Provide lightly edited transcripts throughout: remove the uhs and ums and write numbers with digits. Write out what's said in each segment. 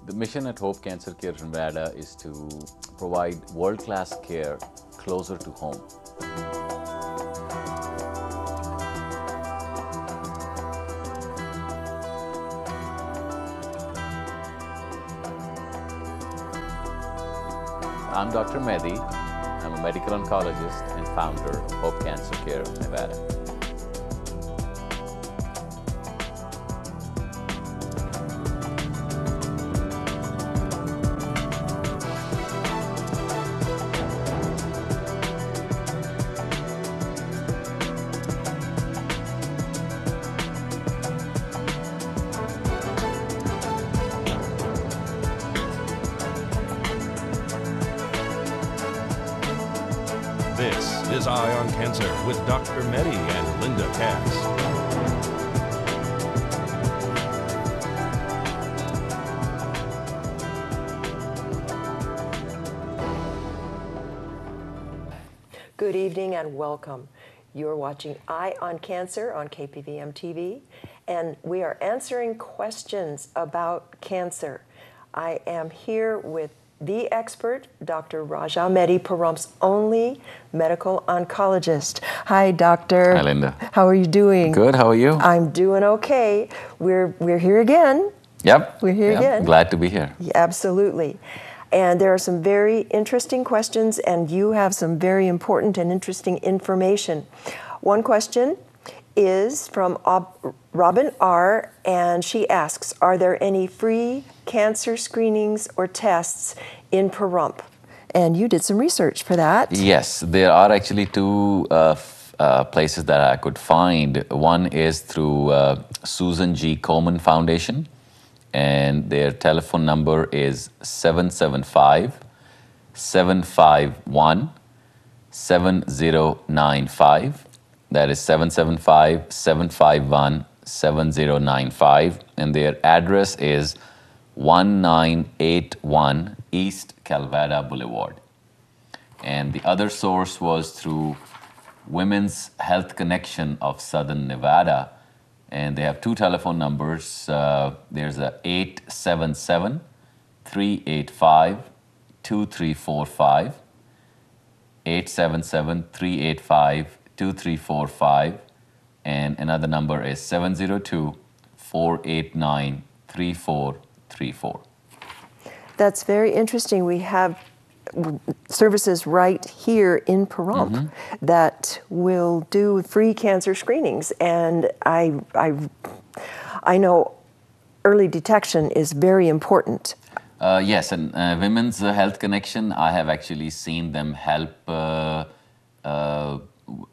The mission at Hope Cancer Care Nevada is to provide world-class care closer to home. I'm Dr. Mehdi. I'm a medical oncologist and founder of Hope Cancer Care Nevada. This is Eye on Cancer with Dr. Mehdi and Linda Kass. Good evening and welcome. You're watching Eye on Cancer on KPVM TV, and we are answering questions about cancer. I am here with the expert, Dr. Raja Mehdi, Pahrumph's only medical oncologist. Hi, doctor. Hi, Linda. How are you doing? Good. How are you? I'm doing okay. We're here again. Yep. We're here again. Glad to be here. Yeah, absolutely. And there are some very interesting questions, and you have some very important and interesting information. One question is from Robin R., and she asks, are there any free cancer screenings or tests in Pahrump? And you did some research for that. Yes, there are actually two places that I could find. One is through Susan G. Komen Foundation, and their telephone number is 775-751-7095. That is 775-751-7095, and their address is 1981 East Calvada Boulevard. And the other source was through Women's Health Connection of Southern Nevada, and they have two telephone numbers. There's a 877-385-2345, 877-385-2345, and another number is 702-489-3434. That's very interesting. We have services right here in Pahrump that will do free cancer screenings, and I know early detection is very important. Yes, and Women's Health Connection, I have actually seen them help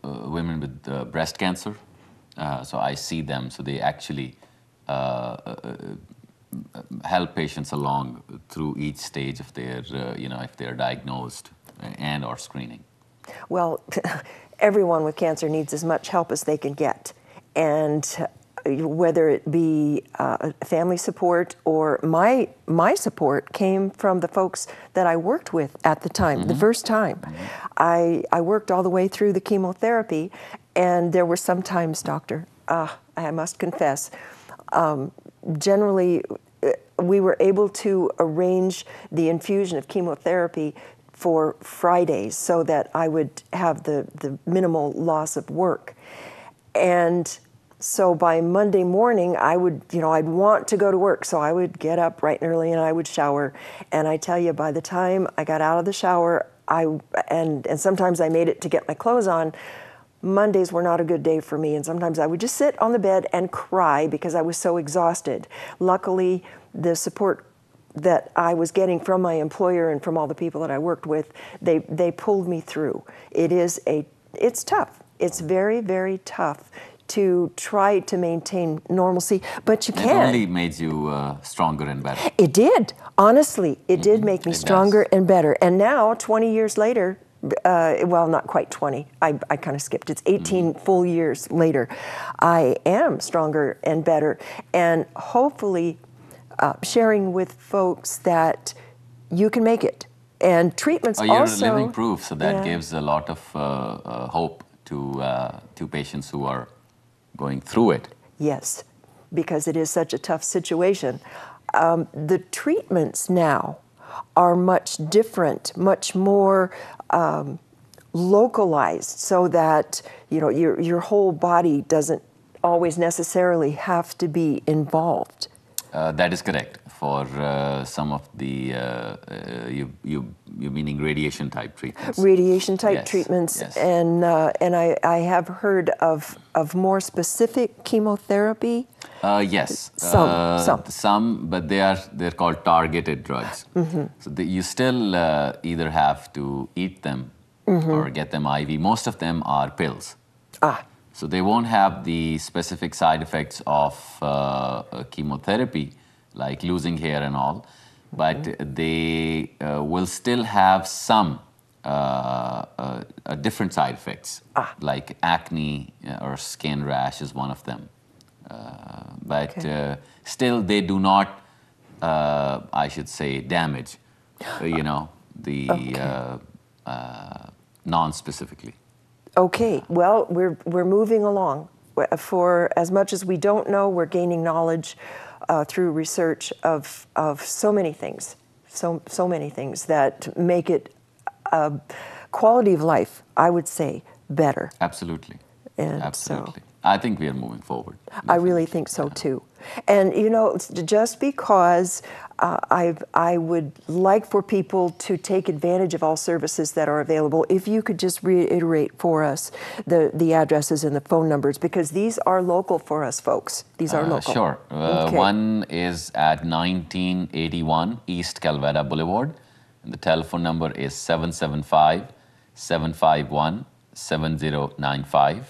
women with breast cancer. So I see them, so they actually help patients along through each stage of their, if they're diagnosed and or screening. Well, everyone with cancer needs as much help as they can get. And whether it be family support or my support came from the folks that I worked with at the time, the first time. I worked all the way through the chemotherapy, and there were some times, doctor, I must confess, generally we were able to arrange the infusion of chemotherapy for Fridays so that I would have the minimal loss of work. And so by Monday morning, I would, I'd want to go to work. So I would get up bright and early and I would shower. And I tell you, by the time I got out of the shower, and sometimes I made it to get my clothes on, Mondays were not a good day for me. And sometimes I would just sit on the bed and cry because I was so exhausted. Luckily, the support that I was getting from my employer and from all the people that I worked with, they pulled me through. It's tough. It's very, very tough to try to maintain normalcy, but you can. It only made you stronger and better. It did. Honestly, it did make me stronger and better. And now, 20 years later, well, not quite 20. I kind of skipped. It's 18 full years later. I am stronger and better. And hopefully sharing with folks that you can make it. And treatments you're also... living proof, so that gives a lot of hope to patients who are going through it. Yes, because it is such a tough situation. The treatments now are much different, much more localized, so that your whole body doesn't always necessarily have to be involved. That is correct. For some of the, you meaning radiation type treatments? Radiation type Yes, treatments, yes. and I have heard of more specific chemotherapy. Yes, Some. but they're called targeted drugs. So you still either have to eat them or get them IV. Most of them are pills. So they won't have the specific side effects of chemotherapy, like losing hair and all, but they will still have some different side effects, like acne or skin rash is one of them. But still, they do not, I should say, damage, the non-specifically. Okay, well, we're moving along. For as much as we don't know, we're gaining knowledge through research of so many things, so many things that make it quality of life, I would say, better. Absolutely. And Absolutely. I think we are moving forward. I really think so too. And just because I would like for people to take advantage of all services that are available, if you could just reiterate for us the addresses and the phone numbers, because these are local for us folks. These are local. Sure. Okay. One is at 1981 East Calvada Boulevard, and the telephone number is 775-751-7095.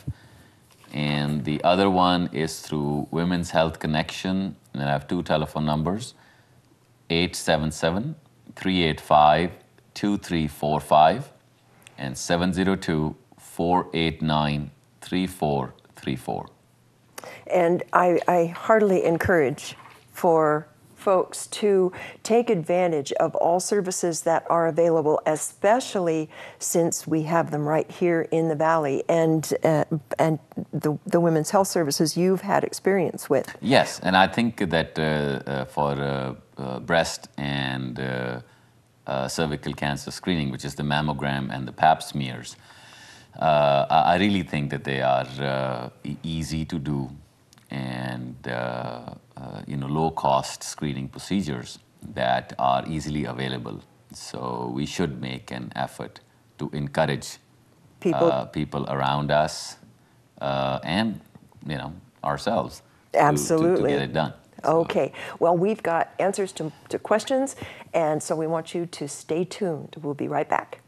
And the other one is through Women's Health Connection, and I have two telephone numbers, 877-385-2345 and 702-489-3434. And I heartily encourage for folks to take advantage of all services that are available, especially since we have them right here in the Valley, and the women's health services you've had experience with. Yes, and I think that for breast and cervical cancer screening, which is the mammogram and the pap smears, I really think that they are easy to do and low-cost screening procedures that are easily available. So we should make an effort to encourage people around us and ourselves Absolutely. to get it done. Okay. Well, we've got answers to questions, and so we want you to stay tuned. We'll be right back.